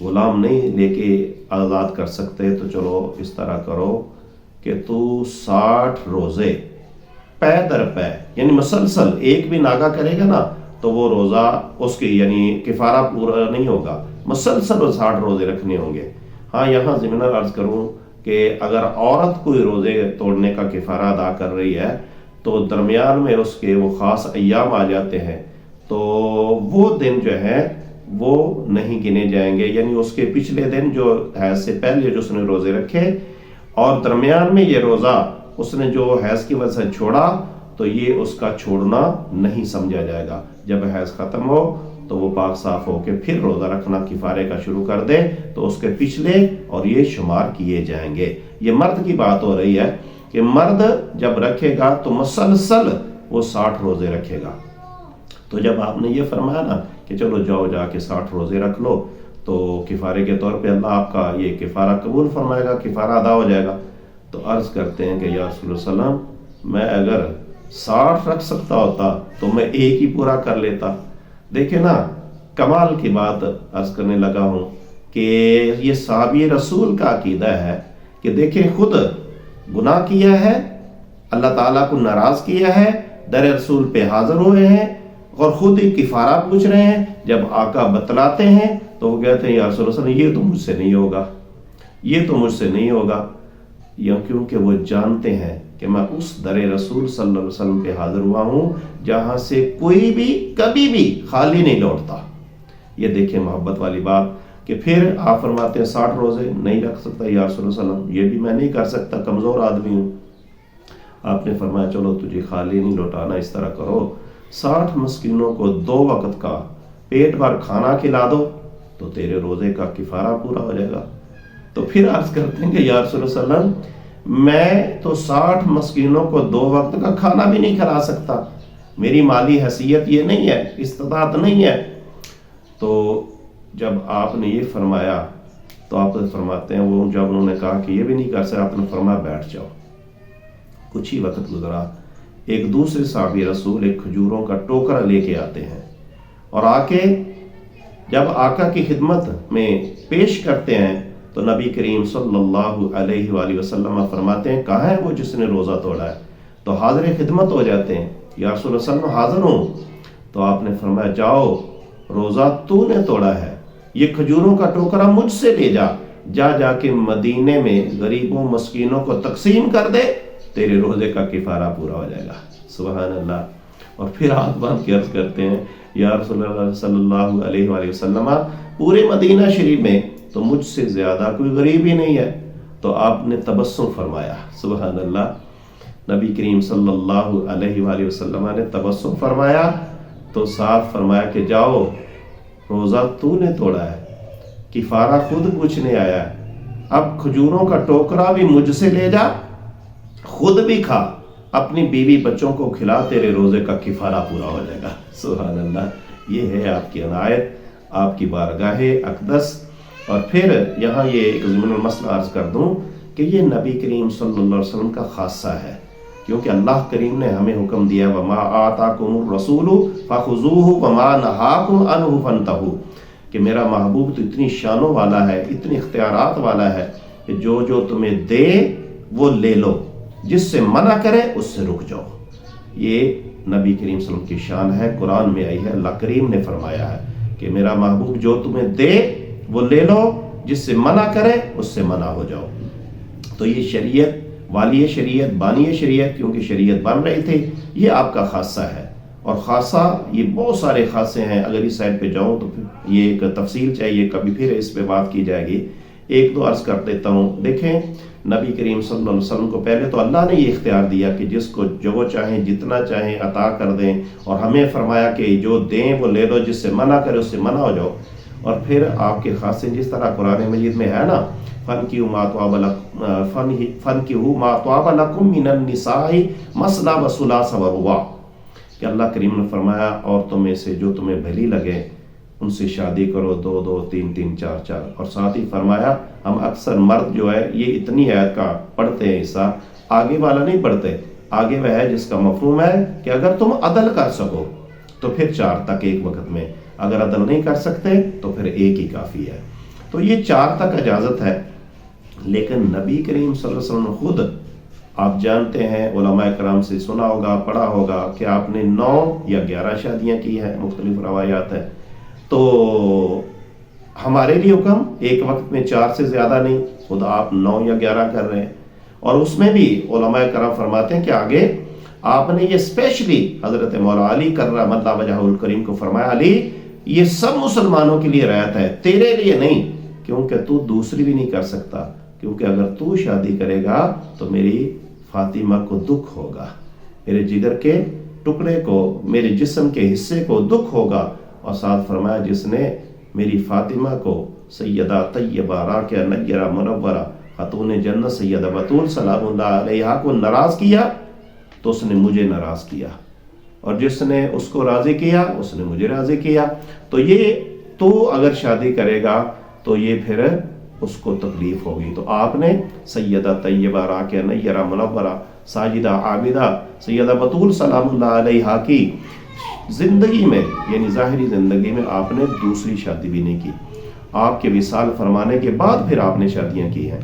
غلام نہیں لے کے آزاد کر سکتے تو چلو اس طرح کرو کہ تو 60 روزے پے در پے، یعنی مسلسل ایک بھی ناگا کرے گا نا تو وہ روزہ اس کی یعنی کفارہ پورا نہیں ہوگا، مسلسل وہ 60 روزے رکھنے ہوں گے۔ ہاں یہاں ضمن عرض کروں کہ اگر عورت کوئی روزے توڑنے کا کفارہ ادا کر رہی ہے تو درمیان میں اس کے وہ خاص ایام آ جاتے ہیں تو وہ دن جو ہے وہ نہیں گنے جائیں گے، یعنی اس کے پچھلے دن جو حیض سے پہلے جو اس نے روزے رکھے اور درمیان میں یہ روزہ اس نے جو حیض کی وجہ سے چھوڑا تو یہ اس کا چھوڑنا نہیں سمجھا جائے گا۔ جب حیض ختم ہو تو وہ پاک صاف ہو کے پھر روزہ رکھنا کفارے کا شروع کر دے تو اس کے پچھلے اور یہ شمار کیے جائیں گے۔ یہ مرد کی بات ہو رہی ہے کہ مرد جب رکھے گا تو مسلسل وہ 60 روزے رکھے گا۔ تو جب آپ نے یہ فرمایا نا کہ چلو جاؤ جا کے 60 روزے رکھ لو تو کفارے کے طور پہ اللہ آپ کا یہ کفارہ قبول فرمائے گا، کفارہ ادا ہو جائے گا۔ تو عرض کرتے ہیں کہ یا رسول اللہ صلی اللہ علیہ وسلم میں اگر 60 رکھ سکتا ہوتا تو میں ایک ہی پورا کر لیتا۔ دیکھیں نا کمال کی بات عرض کرنے لگا ہوں کہ یہ صحابی رسول کا عقیدہ ہے کہ دیکھیں خود گناہ کیا ہے، اللہ تعالیٰ کو ناراض کیا ہے، در رسول پہ حاضر ہوئے ہیں اور خود ہی کفارہ پوچھ رہے ہیں۔ جب آقا بتلاتے ہیں تو وہ کہتے ہیں یا رسول اللہ یہ تو مجھ سے نہیں ہوگا، یہ تو مجھ سے نہیں ہوگا، کیونکہ وہ جانتے ہیں کہ میں اس در رسول صلی اللہ علیہ وسلم پہ حاضر ہوا ہوں جہاں سے کوئی بھی کبھی بھی خالی نہیں لوٹتا۔ یہ دیکھیں محبت والی بات کہ پھر آپ فرماتے ہیں 60 روزے نہیں رکھ سکتا یا رسول اللہ صلی اللہ علیہ وسلم، یہ بھی میں نہیں کر سکتا، کمزور آدمی ہوں۔ آپ نے فرمایا چلو تجھے خالی نہیں لوٹانا، اس طرح کرو 60 مسکینوں کو 2 وقت کا پیٹ بھر کھانا کھلا دو تو تیرے روزے کا کفارہ پورا ہو جائے گا۔ تو پھر عرض کرتے ہیں کہ یا رسول اللہ صلی اللہ علیہ وسلم میں تو 60 مسکینوں کو 2 وقت کا کھانا بھی نہیں کھلا سکتا، میری مالی حیثیت یہ نہیں ہے، استطاعت نہیں ہے۔ تو جب آپ نے یہ فرمایا تو آپ فرماتے ہیں وہ جب انہوں نے کہا کہ یہ بھی نہیں کر سکتا، آپ نے فرمایا بیٹھ جاؤ۔ کچھ ہی وقت گزرا، ایک دوسرے صحابی رسول ایک کھجوروں کا ٹوکرا لے کے آتے ہیں اور آ کے جب آقا کی خدمت میں پیش کرتے ہیں تو نبی کریم صلی اللہ علیہ وآلہ وسلم فرماتے ہیں کہاں ہے وہ جس نے روزہ توڑا ہے؟ تو حاضر خدمت ہو جاتے ہیں، یا رسول اللہ صلی اللہ علیہ وسلم حاضر ہوں۔ تو آپ نے فرمایا جاؤ روزہ تو نے توڑا ہے، یہ کھجوروں کا ٹوکرا مجھ سے لے جا، جا کے مدینے میں غریبوں مسکینوں کو تقسیم کر دے، تیرے روزے کا کفارہ پورا ہو جائے گا۔ سبحان اللہ۔ اور پھر ہاتھ باندھ کے عرض کرتے ہیں یا رسول اللہ صلی اللہ علیہ وآلہ وسلم پورے مدینہ شریف میں تو مجھ سے زیادہ کوئی غریب ہی نہیں ہے۔ تو آپ نے تبسم فرمایا، سبحان اللہ، نبی کریم صلی اللہ علیہ وآلہ وسلم نے تبسم فرمایا تو ساتھ فرمایا کہ جاؤ روزہ تو نے توڑا ہے، کفارہ خود پوچھنے آیا ہے، اب کھجوروں کا ٹوکرا بھی مجھ سے لے جا، خود بھی کھا، اپنی بیوی بچوں کو کھلا، تیرے روزے کا کفارہ پورا ہو جائے گا۔ سبحان اللہ، یہ ہے آپ کی عنایت، آپ کی بارگاہ اقدس۔ اور پھر یہاں یہ ایک ضمن المسئلہ عرض کر دوں کہ یہ نبی کریم صلی اللہ علیہ وسلم کا خاصہ ہے، کیونکہ اللہ کریم نے ہمیں حکم دیا وَمَا آتَاكُمُ الرَّسُولُ فَخُذُوهُ وَمَا نَهَاكُمْ عَنْهُ فَانْتَهُوا، کہ میرا محبوب تو اتنی شانوں والا ہے، اتنی اختیارات والا ہے کہ جو تمہیں دے وہ لے لو، جس سے منع کرے اس سے رک جاؤ۔ یہ نبی کریم صلی اللہ علیہ وسلم کی شان ہے، قرآن میں آئی ہے، اللہ کریم نے فرمایا ہے کہ میرا محبوب جو تمہیں دے وہ لے لو، جس سے منع کرے اس سے منع ہو جاؤ۔ تو یہ شریعت والی شریعت، بانی شریعت، کیونکہ شریعت بن رہی تھی، یہ آپ کا خاصہ ہے۔ اور خاصہ یہ بہت سارے خاصے ہیں، اگر اس سائڈ پہ جاؤں تو پھر یہ ایک تفصیل چاہیے، کبھی پھر اس پہ بات کی جائے گی۔ ایک دو عرض کر دیتا ہوں۔ دیکھیں نبی کریم صلی اللہ علیہ وسلم کو پہلے تو اللہ نے یہ اختیار دیا کہ جس کو جو چاہیں جتنا چاہیں عطا کر دیں، اور ہمیں فرمایا کہ جو دیں وہ لے لو، جس سے منع کرے اس سے منع ہو جاؤ۔ اور پھر آپ کے خاصے جس طرح قرآن مجید میں ہے نا فَانْكِحُوا مَا طَابَ لَكُم مِّنَ النِّسَاءِ مَثْنَىٰ وَثُلَاثَ وَرُبَاعَ، کہ اللہ کریم نے فرمایا عورتوں میں سے جو تمہیں بھلی لگے ان سے شادی کرو، 2 2 3 3 4 4۔ اور ساتھ ہی فرمایا ہم اکثر مرد جو ہے یہ اتنی آیت کا پڑھتے ہیں حصہ، آگے والا نہیں پڑھتے، آگے وہ ہے جس کا مفہوم ہے کہ اگر تم عدل کر سکو تو پھر 4 تک ایک وقت میں، اگر عدل نہیں کر سکتے تو پھر ایک ہی کافی ہے۔ تو یہ 4 تک اجازت ہے، لیکن نبی کریم صلی اللہ علیہ وسلم خود آپ جانتے ہیں، علماء کرام سے سنا ہوگا، پڑھا ہوگا کہ آپ نے 9 یا 11 شادیاں کی ہیں، مختلف روایات ہیں۔ تو ہمارے لیے حکم ایک وقت میں 4 سے زیادہ نہیں، خود آپ 9 یا 11 کر رہے ہیں، اور اس میں بھی علماء کرام فرماتے ہیں کہ آگے آپ نے یہ اسپیشلی حضرت مولا علی کرم اللہ وجہہ الکریم کو فرمایا، علی یہ سب مسلمانوں کے لیے رعایت ہے، تیرے لیے نہیں، کیونکہ تو دوسری بھی نہیں کر سکتا، کیونکہ اگر تو شادی کرے گا تو میری فاطمہ کو دکھ ہوگا، میرے جگر کے ٹکڑے کو، میرے جسم کے حصے کو دکھ ہوگا۔ اور ساتھ فرمایا جس نے میری فاطمہ کو سیدہ طیبہ راکعہ نیرہ منورہ خاتون جنت سیدہ بطول سلام اللہ علیہا کو ناراض کیا تو اس نے مجھے ناراض کیا، اور جس نے اس کو راضی کیا اس نے مجھے راضی کیا۔ تو یہ تو اگر شادی کرے گا تو یہ پھر اس کو تکلیف ہوگی۔ تو آپ نے سیدہ طیبہ راکعہ نیرہ منورہ ساجدہ عابدہ سیدہ بطول سلام اللہ علیہا کی زندگی میں، یعنی ظاہری زندگی میں آپ نے دوسری شادی بھی نہیں کی، آپ کے وصال فرمانے کے بعد پھر آپ نے شادیاں کی ہیں۔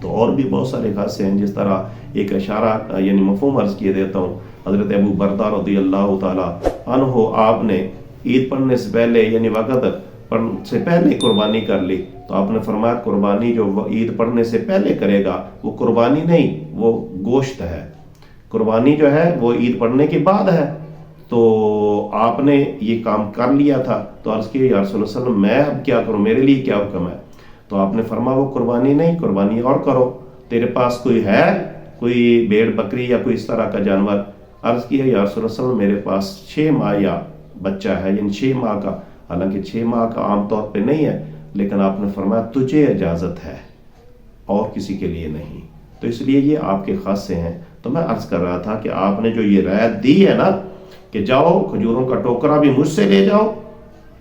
تو اور بھی بہت سارے خاصے ہیں، جس طرح ایک اشارہ یعنی مفہوم عرض کیے دیتا ہوں، حضرت ابو بردہ رضی اللہ تعالی عنہ آپ نے عید پڑھنے سے پہلے یعنی وقت سے پہلے قربانی کر لی، تو آپ نے فرمایا قربانی جو عید پڑھنے سے پہلے کرے گا وہ قربانی نہیں، وہ گوشت ہے، قربانی جو ہے وہ عید پڑھنے کے بعد ہے۔ تو آپ نے یہ کام کر لیا تھا، تو عرض کیا یا رسول اللہ صلی اللہ علیہ وسلم میں اب کیا کروں، میرے لیے کیا حکم ہے؟ تو آپ نے فرمایا وہ قربانی نہیں، قربانی اور کرو، تیرے پاس کوئی ہے، کوئی بھیڑ بکری یا کوئی اس طرح کا جانور؟ عرض کیا یا رسول اللہ صلی اللہ علیہ وسلم میرے پاس 6 ماہ یا بچہ ہے، یعنی 6 ماہ کا، حالانکہ 6 ماہ کا عام طور پہ نہیں ہے، لیکن آپ نے فرمایا تجھے اجازت ہے اور کسی کے لیے نہیں۔ تو اس لیے یہ آپ کے خاصے ہیں۔ تو میں عرض کر رہا تھا کہ آپ نے جو یہ رعایت دی ہے نا کہ جاؤ کھجوروں کا ٹوکرا بھی مجھ سے لے جاؤ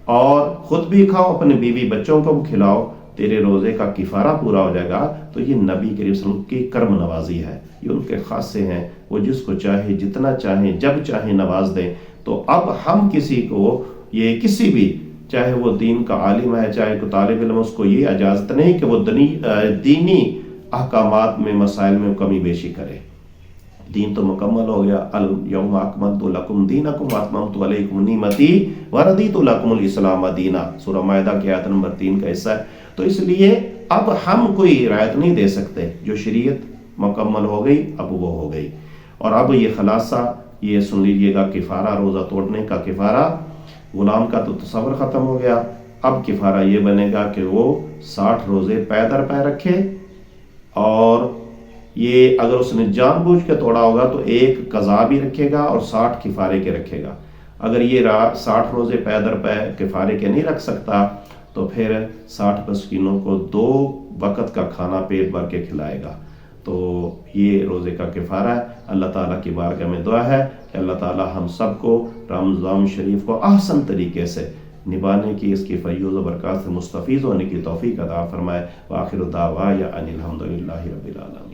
اور خود بھی کھاؤ، اپنے بیوی بچوں کو بھی کھلاؤ، تیرے روزے کا کفارہ پورا ہو جائے گا، تو یہ نبی کریم صلی اللہ علیہ وسلم کی کرم نوازی ہے، یہ ان کے خاصے ہیں، وہ جس کو چاہے جتنا چاہیں جب چاہیں نواز دیں۔ تو اب ہم کسی کو یہ کسی بھی، چاہے وہ دین کا عالم ہے چاہے کوئی طالب علم، اس کو یہ اجازت نہیں کہ وہ دینی احکامات میں مسائل میں کمی بیشی کرے۔ دین تو مکمل ہو گیا، الیوم اکملت لکم دینکم واتممت علیکم نعمتی ورضیت لکم الاسلام دینا، سورہ مائدہ کی آیت نمبر 3 کا حصہ ہے۔ تو اس لیے اب ہم کوئی رعایت نہیں دے سکتے، جو شریعت مکمل ہو گئی اب وہ ہو گئی۔ اور اب یہ خلاصہ یہ سن لیجئے گا، کفارہ روزہ توڑنے کا کفارہ، غلام کا تو تصور ختم ہو گیا، اب کفارہ یہ بنے گا کہ وہ 60 روزے پے در پے رکھے، اور یہ اگر اس نے جان بوجھ کے توڑا ہوگا تو 1 قضا بھی رکھے گا اور 60 کفارے کے رکھے گا۔ اگر یہ 60 روزے پے در پے کفارے کے نہیں رکھ سکتا تو پھر 60 مسکینوں کو 2 وقت کا کھانا پیٹ بھر کے کھلائے گا۔ تو یہ روزے کا کفارہ ہے۔ اللہ تعالیٰ کی بارگاہ میں دعا ہے کہ اللہ تعالیٰ ہم سب کو رمضان شریف کو احسن طریقے سے نبھانے کی، اس کی فیوض و برکات سے مستفیض ہونے کی توفیق عطا فرمائے۔ وآخر دعوانا ان الحمد للہ رب العالمین۔